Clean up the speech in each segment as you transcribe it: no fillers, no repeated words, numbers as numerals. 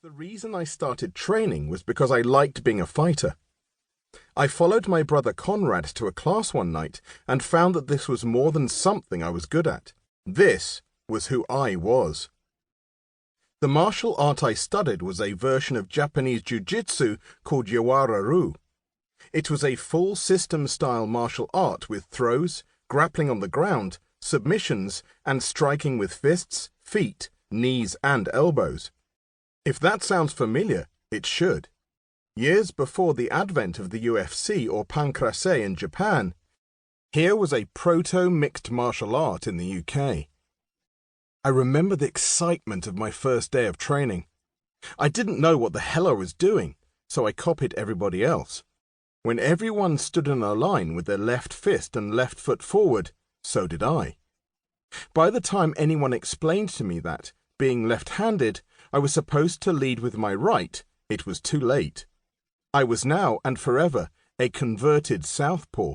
The reason I started training was because I liked being a fighter. I followed my brother Conrad to a class one night and found that this was more than something I was good at. This was who I was. The martial art I studied was a version of Japanese jiu-jitsu called Yawara-ru. It was a full system-style martial art with throws, grappling on the ground, submissions, and striking with fists, feet, knees, and elbows. If that sounds familiar, it should. Years before the advent of the UFC or pankratse in Japan, here was a proto-mixed martial art in the UK. I remember the excitement of my first day of training. I didn't know what the hell I was doing, so I copied everybody else. When everyone stood in a line with their left fist and left foot forward, so did I. By the time anyone explained to me that, being left-handed, I was supposed to lead with my right, it was too late. I was now and forever a converted southpaw.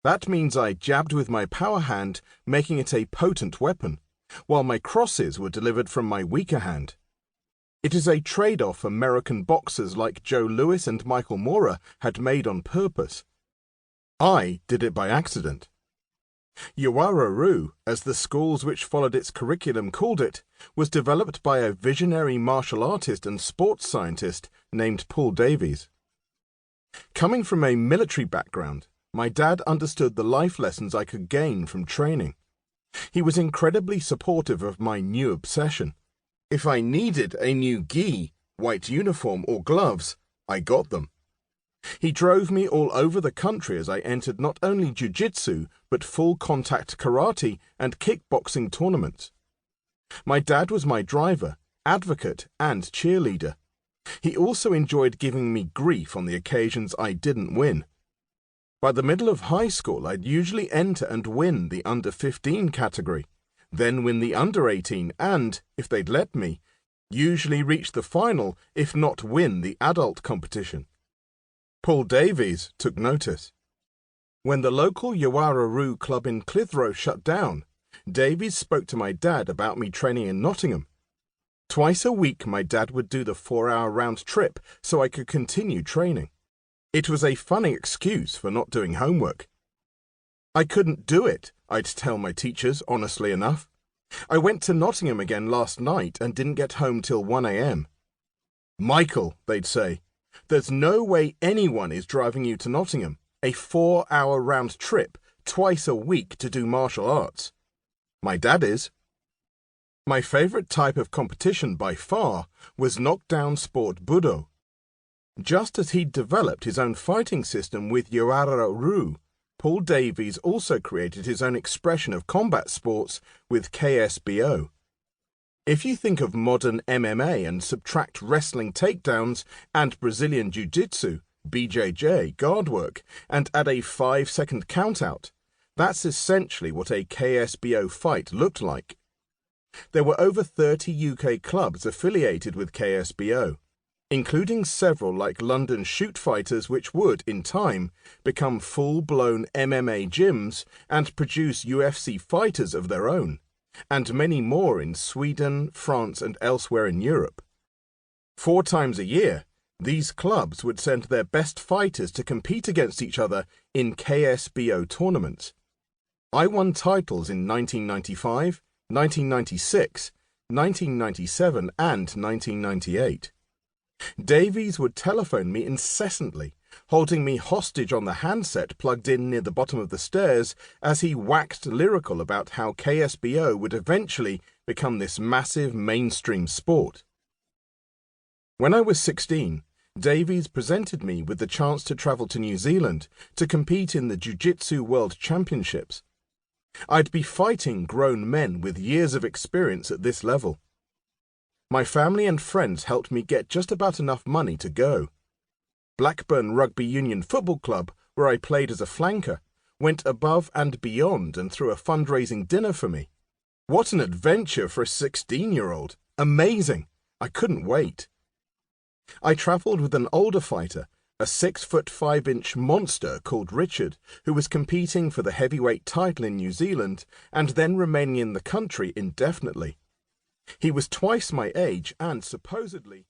That means I jabbed with my power hand, making it a potent weapon, while my crosses were delivered from my weaker hand. It is a trade-off American boxers like Joe Louis and Michael Moorer had made on purpose. I did it by accident. Yawara-ru, as the schools which followed its curriculum called it, was developed by a visionary martial artist and sports scientist named Paul Davies. Coming from a military background, my dad understood the life lessons I could gain from training. He was incredibly supportive of my new obsession. If I needed a new gi, white uniform, or gloves, I got them. He drove me all over the country as I entered not only jiu-jitsu, but full-contact karate and kickboxing tournaments. My dad was my driver, advocate, and cheerleader. He also enjoyed giving me grief on the occasions I didn't win. By the middle of high school, I'd usually enter and win the under-15 category, then win the under-18 and, if they'd let me, usually reach the final, if not win the adult competition. Paul Davies took notice. When the local Yawara-ru club in Clitheroe shut down, Davies spoke to my dad about me training in Nottingham. Twice a week my dad would do the 4-hour round trip so I could continue training. It was a funny excuse for not doing homework. I couldn't do it, I'd tell my teachers, honestly enough. I went to Nottingham again last night and didn't get home till 1 a.m. Michael, they'd say, there's no way anyone is driving you to Nottingham, a 4-hour round trip, twice a week to do martial arts. My dad is. My favourite type of competition by far was knockdown sport budo. Just as he'd developed his own fighting system with Yawara-ru, Paul Davies also created his own expression of combat sports with KSBO. If you think of modern MMA and subtract wrestling takedowns and Brazilian Jiu-Jitsu, BJJ, guard work, and add a 5-second countout, that's essentially what a KSBO fight looked like. There were over 30 UK clubs affiliated with KSBO, including several like London Shoot Fighters which would, in time, become full-blown MMA gyms and produce UFC fighters of their own, and many more in Sweden, France, and elsewhere in Europe. 4 times a year, these clubs would send their best fighters to compete against each other in KSBO tournaments. I won titles in 1995, 1996, 1997, and 1998. Davies would telephone me incessantly, holding me hostage on the handset plugged in near the bottom of the stairs as he waxed lyrical about how KSBO would eventually become this massive mainstream sport. When I was 16, Davies presented me with the chance to travel to New Zealand to compete in the Jiu-Jitsu World Championships. I'd be fighting grown men with years of experience at this level. My family and friends helped me get just about enough money to go. Blackburn Rugby Union Football Club, where I played as a flanker, went above and beyond and threw a fundraising dinner for me. What an adventure for a 16-year-old! Amazing! I couldn't wait. I travelled with an older fighter, a 6'5" monster called Richard, who was competing for the heavyweight title in New Zealand and then remaining in the country indefinitely. He was twice my age and supposedly